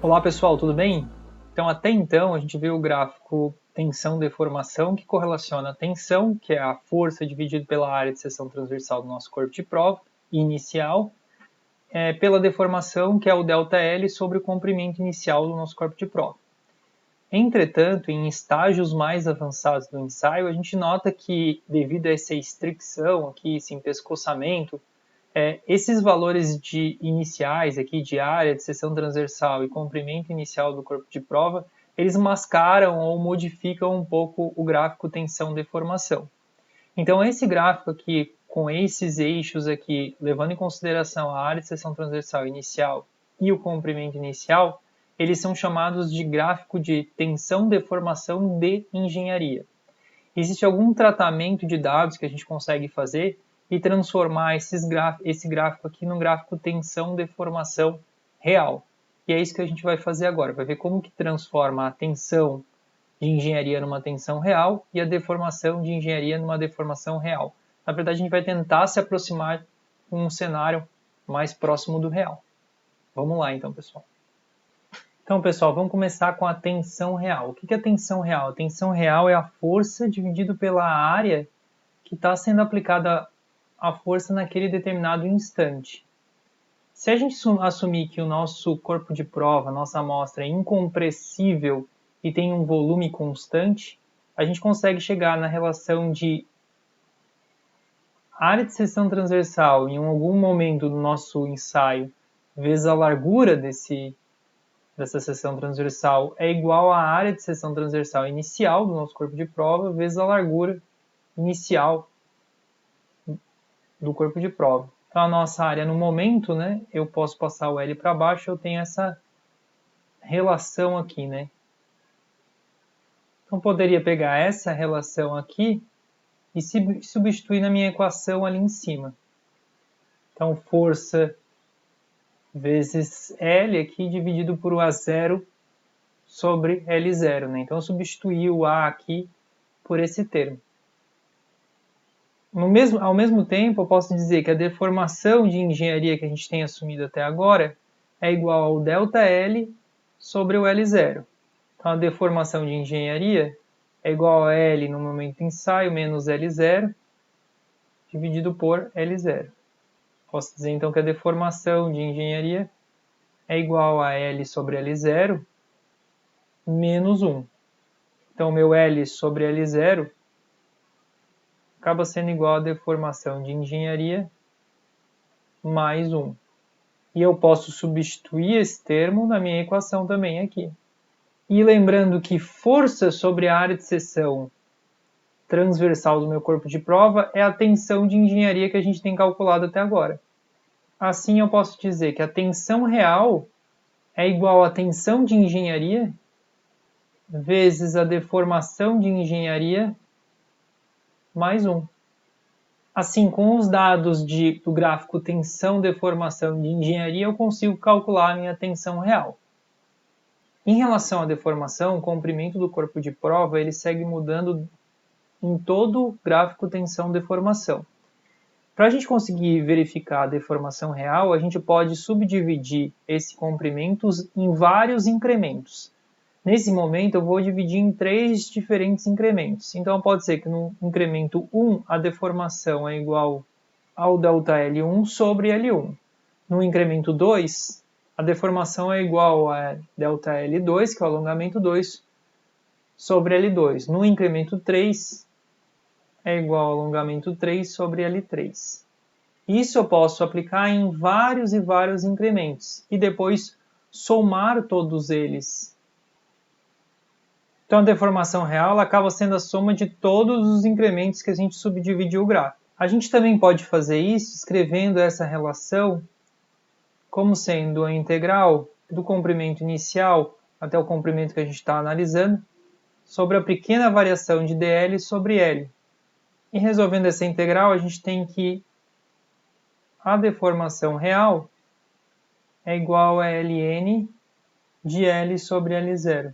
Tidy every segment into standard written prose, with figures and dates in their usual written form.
Olá pessoal, tudo bem? Então até então a gente viu o gráfico tensão-deformação que correlaciona a tensão, que é a força dividida pela área de seção transversal do nosso corpo de prova, inicial, pela deformação, que é o ΔL sobre o comprimento inicial do nosso corpo de prova. Entretanto, em estágios mais avançados do ensaio, a gente nota que devido a essa estricção aqui, esse empescoçamento, esses valores iniciais aqui de área de seção transversal e comprimento inicial do corpo de prova, eles mascaram ou modificam um pouco o gráfico tensão-deformação. Então esse gráfico aqui, com esses eixos aqui, levando em consideração a área de seção transversal inicial e o comprimento inicial, eles são chamados de gráfico de tensão-deformação de engenharia. Existe algum tratamento de dados que a gente consegue fazer e transformar esse gráfico aqui num gráfico tensão-deformação real. E é isso que a gente vai fazer agora. Vai ver como que transforma a tensão de engenharia numa tensão real e a deformação de engenharia numa deformação real. Na verdade, a gente vai tentar se aproximar de um cenário mais próximo do real. Vamos lá então, pessoal. Então, pessoal, vamos começar com a tensão real. O que é a tensão real? A tensão real é a força dividido pela área que está sendo aplicada a força naquele determinado instante. Se a gente assumir que o nosso corpo de prova, nossa amostra é incompressível e tem um volume constante, a gente consegue chegar na relação de área de seção transversal em algum momento do nosso ensaio vezes a largura dessa seção transversal é igual à área de seção transversal inicial do nosso corpo de prova vezes a largura inicial do corpo de prova. Então, a nossa área no momento, né, eu posso passar o L para baixo, eu tenho essa relação aqui, né? Então, poderia pegar essa relação aqui e substituir na minha equação ali em cima. Então, força vezes L aqui dividido por A0 sobre L0, né? Então, eu substituí o A aqui por esse termo. Ao mesmo tempo, eu posso dizer que a deformação de engenharia que a gente tem assumido até agora é igual ao ΔL sobre o L0. Então, a deformação de engenharia é igual a L no momento ensaio menos L0 dividido por L0. Posso dizer, então, que a deformação de engenharia é igual a L sobre L0 menos 1. Então, meu L sobre L0 acaba sendo igual a deformação de engenharia mais 1. E eu posso substituir esse termo na minha equação também aqui. E lembrando que força sobre a área de seção transversal do meu corpo de prova é a tensão de engenharia que a gente tem calculado até agora. Assim, eu posso dizer que a tensão real é igual à tensão de engenharia vezes a deformação de engenharia mais 1. Assim, com os dados do gráfico tensão-deformação de engenharia, eu consigo calcular a minha tensão real. Em relação à deformação, o comprimento do corpo de prova ele segue mudando em todo o gráfico tensão-deformação. Para a gente conseguir verificar a deformação real, a gente pode subdividir esse comprimento em vários incrementos. Nesse momento, eu vou dividir em 3 diferentes incrementos. Então, pode ser que no incremento 1, a deformação é igual ao ΔL1 sobre L1. No incremento 2, a deformação é igual a ΔL2, que é o alongamento 2, sobre L2. No incremento 3, é igual ao alongamento 3 sobre L3. Isso eu posso aplicar em vários e vários incrementos e depois somar todos eles. Então, a deformação real acaba sendo a soma de todos os incrementos que a gente subdividiu o gráfico. A gente também pode fazer isso escrevendo essa relação como sendo a integral do comprimento inicial até o comprimento que a gente está analisando sobre a pequena variação de dl sobre L. E resolvendo essa integral, a gente tem que a deformação real é igual a ln de L sobre L0.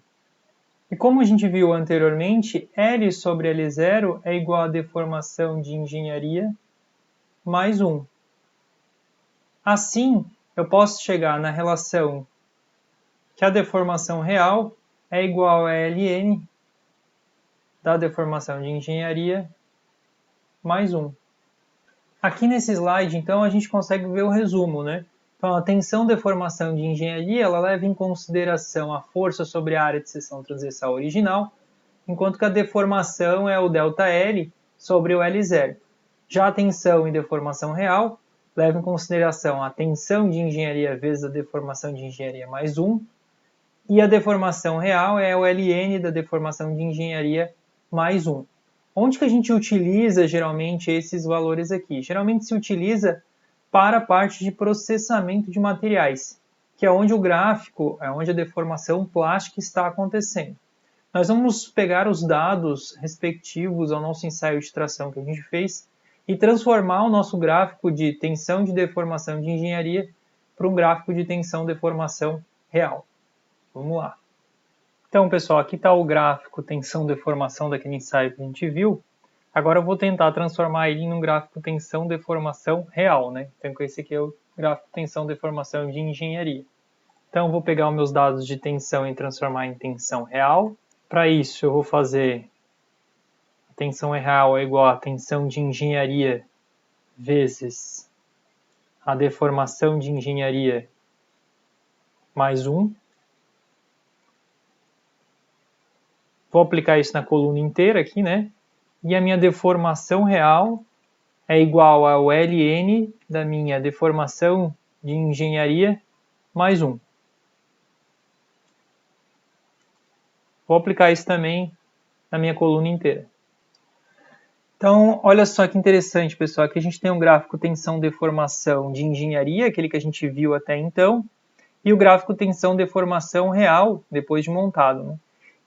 E como a gente viu anteriormente, L sobre L0 é igual a deformação de engenharia mais 1. Assim, eu posso chegar na relação que que a deformação real é igual a ln da deformação de engenharia mais 1. Aqui nesse slide, então, a gente consegue ver o resumo, né? Então, a tensão deformação de engenharia, ela leva em consideração a força sobre a área de seção transversal original, enquanto que a deformação é o ΔL sobre o L0. Já a tensão em deformação real leva em consideração a tensão de engenharia vezes a deformação de engenharia mais 1, e a deformação real é o ln da deformação de engenharia mais 1. Onde que a gente utiliza geralmente esses valores aqui? Geralmente se utiliza para a parte de processamento de materiais, que é onde o gráfico, é onde a deformação plástica está acontecendo. Nós vamos pegar os dados respectivos ao nosso ensaio de tração que a gente fez e transformar o nosso gráfico de tensão de deformação de engenharia para um gráfico de tensão de deformação real. Vamos lá. Então, pessoal, aqui está o gráfico tensão-deformação daquele ensaio que a gente viu. Agora eu vou tentar transformar ele em um gráfico tensão-deformação real, né? Então, esse aqui é o gráfico tensão-deformação de engenharia. Então, eu vou pegar os meus dados de tensão e transformar em tensão real. Para isso, eu vou fazer a tensão real é igual a tensão de engenharia vezes a deformação de engenharia mais 1. Vou aplicar isso na coluna inteira aqui, né? E a minha deformação real é igual ao ln da minha deformação de engenharia mais 1. Vou aplicar isso também na minha coluna inteira. Então, olha só que interessante, pessoal. Aqui a gente tem um gráfico tensão-deformação de engenharia, aquele que a gente viu até então, e o gráfico tensão-deformação real, depois de montado, né?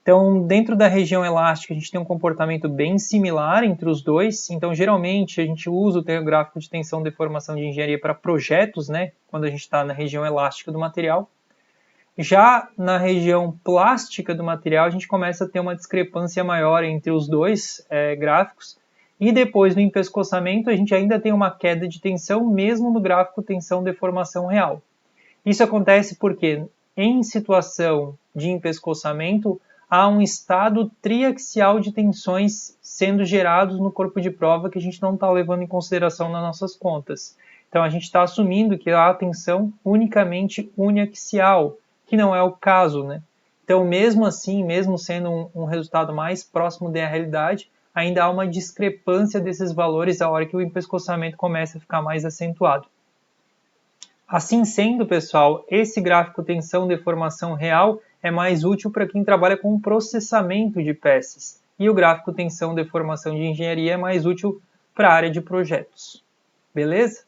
Então, dentro da região elástica, a gente tem um comportamento bem similar entre os dois. Então, geralmente, a gente usa o gráfico de tensão-deformação de engenharia para projetos, né? Quando a gente está na região elástica do material. Já na região plástica do material, a gente começa a ter uma discrepância maior entre os dois gráficos. E depois, no empescoçamento, a gente ainda tem uma queda de tensão, mesmo no gráfico tensão-deformação real. Isso acontece porque, em situação de empescoçamento, há um estado triaxial de tensões sendo gerados no corpo de prova que a gente não está levando em consideração nas nossas contas. Então, a gente está assumindo que há tensão unicamente uniaxial, que não é o caso, né? Então, mesmo assim, mesmo sendo um resultado mais próximo da realidade, ainda há uma discrepância desses valores a hora que o empescoçamento começa a ficar mais acentuado. Assim sendo, pessoal, esse gráfico tensão-deformação real é mais útil para quem trabalha com processamento de peças. E o gráfico tensão-deformação de engenharia é mais útil para a área de projetos. Beleza?